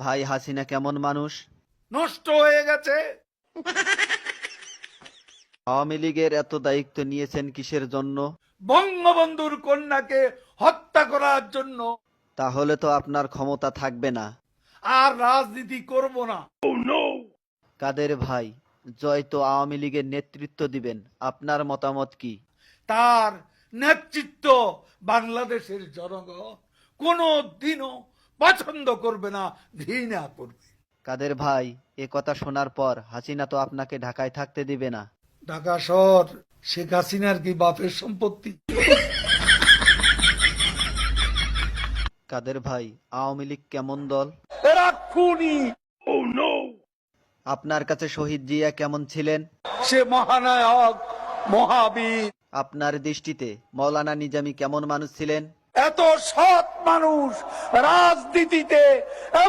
ভাই হাসিনা কেমন মানুষ? নষ্ট হয়ে গেছে। আওয়ামী লীগের এত দায়িত্ব নিয়েছেন কিসের জন্য? বঙ্গবন্ধুর কন্যাকে হত্যা করার জন্য। তাহলে তো আপনার ক্ষমতা থাকবে না। আর রাজনীতি করব না। কাদের ভাই, জয় তো আওয়ামী লীগের নেতৃত্ব দিবেন, আপনার মতামত কি? তার নেতৃত্ব বাংলাদেশের জনগণ কোনো দিনও পছন্দ করবে না, ঘৃণা করবে। কাদের ভাই, এ কথা শোনার পর হাসিনা তো আপনাকে ঢাকায় থাকতে দিবে না। ঢাকা শহর শেখ হাসিনার কি বাপের সম্পত্তি? কাদের ভাই, আওয়ামী লীগ কেমন দল? এরা খুনি। আপনার কাছে শহীদ জিয়া কেমন ছিলেন? সে মহানায়ক, মহাবীর। আপনার দৃষ্টিতে মৌলানা নিজামী কেমন মানুষ ছিলেন? এত সৎ মানুষ রাজনীতিতে